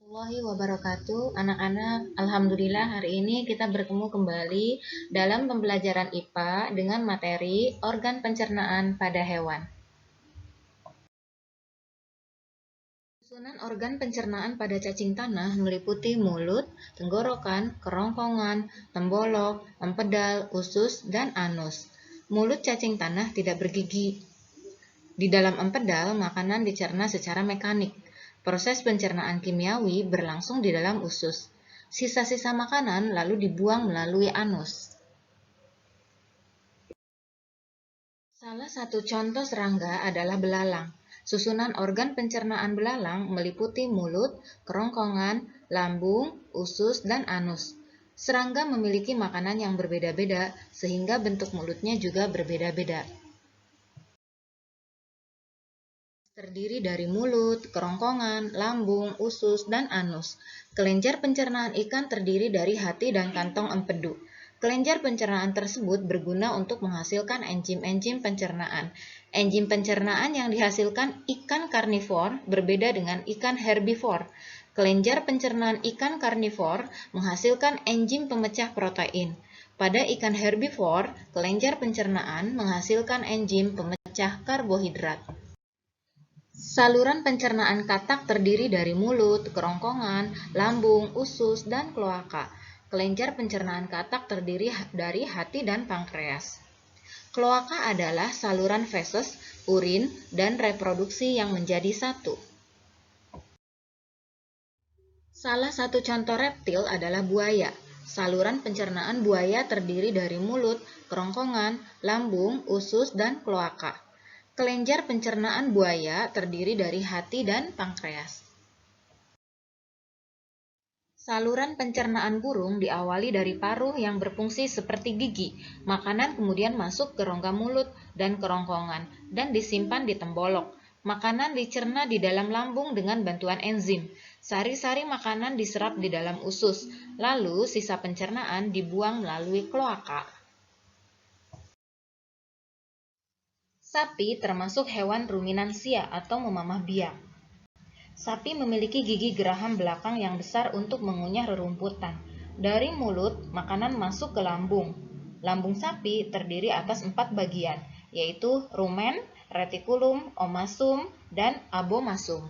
Warahmatullahi wabarakatuh. Anak-anak, alhamdulillah hari ini kita bertemu kembali dalam pembelajaran IPA dengan materi organ pencernaan pada hewan. Susunan organ pencernaan pada cacing tanah meliputi mulut, tenggorokan, kerongkongan, tembolok, empedal, usus, dan anus. Mulut cacing tanah tidak bergigi. Di dalam empedal, makanan dicerna secara mekanik. Proses pencernaan kimiawi berlangsung di dalam usus. Sisa-sisa makanan lalu dibuang melalui anus. Salah satu contoh serangga adalah belalang. Susunan organ pencernaan belalang meliputi mulut, kerongkongan, lambung, usus, dan anus. Serangga memiliki makanan yang berbeda-beda, sehingga bentuk mulutnya juga berbeda-beda. Terdiri dari mulut, kerongkongan, lambung, usus, dan anus. Kelenjar pencernaan ikan terdiri dari hati dan kantong empedu. Kelenjar pencernaan tersebut berguna untuk menghasilkan enzim-enzim pencernaan. Enzim pencernaan yang dihasilkan ikan karnivor berbeda dengan ikan herbivor. Kelenjar pencernaan ikan karnivor menghasilkan enzim pemecah protein. Pada ikan herbivor, kelenjar pencernaan menghasilkan enzim pemecah karbohidrat. Saluran pencernaan katak terdiri dari mulut, kerongkongan, lambung, usus, dan kloaka. Kelenjar pencernaan katak terdiri dari hati dan pankreas. Kloaka adalah saluran feses, urin, dan reproduksi yang menjadi satu. Salah satu contoh reptil adalah buaya. Saluran pencernaan buaya terdiri dari mulut, kerongkongan, lambung, usus, dan kloaka. Kelenjar pencernaan buaya terdiri dari hati dan pankreas. Saluran pencernaan burung diawali dari paruh yang berfungsi seperti gigi. Makanan kemudian masuk ke rongga mulut dan kerongkongan dan disimpan di tembolok. Makanan dicerna di dalam lambung dengan bantuan enzim. Sari-sari makanan diserap di dalam usus, lalu sisa pencernaan dibuang melalui kloaka. Sapi termasuk hewan ruminansia atau memamah biak. Sapi memiliki gigi geraham belakang yang besar untuk mengunyah rerumputan. Dari mulut, makanan masuk ke lambung. Lambung sapi terdiri atas 4 bagian, yaitu rumen, retikulum, omasum, dan abomasum.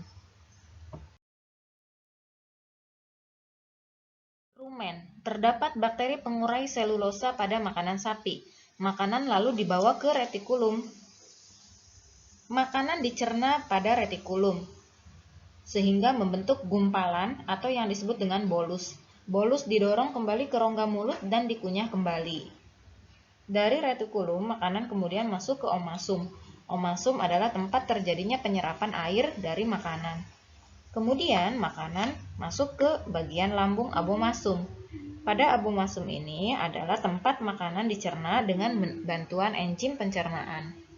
Rumen, terdapat bakteri pengurai selulosa pada makanan sapi. Makanan lalu dibawa ke retikulum. Makanan dicerna pada retikulum, sehingga membentuk gumpalan atau yang disebut dengan bolus. Bolus didorong kembali ke rongga mulut dan dikunyah kembali. Dari retikulum, makanan kemudian masuk ke omasum. Omasum adalah tempat terjadinya penyerapan air dari makanan. Kemudian makanan masuk ke bagian lambung abomasum. Pada abomasum ini adalah tempat makanan dicerna dengan bantuan enzim pencernaan.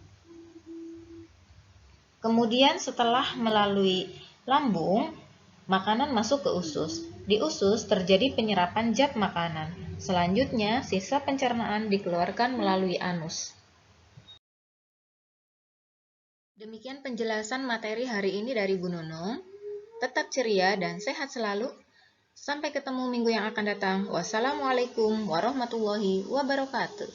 Kemudian setelah melalui lambung, makanan masuk ke usus. Di usus terjadi penyerapan zat makanan. Selanjutnya, sisa pencernaan dikeluarkan melalui anus. Demikian penjelasan materi hari ini dari Bu Nunung. Tetap ceria dan sehat selalu. Sampai ketemu minggu yang akan datang. Wassalamualaikum warahmatullahi wabarakatuh.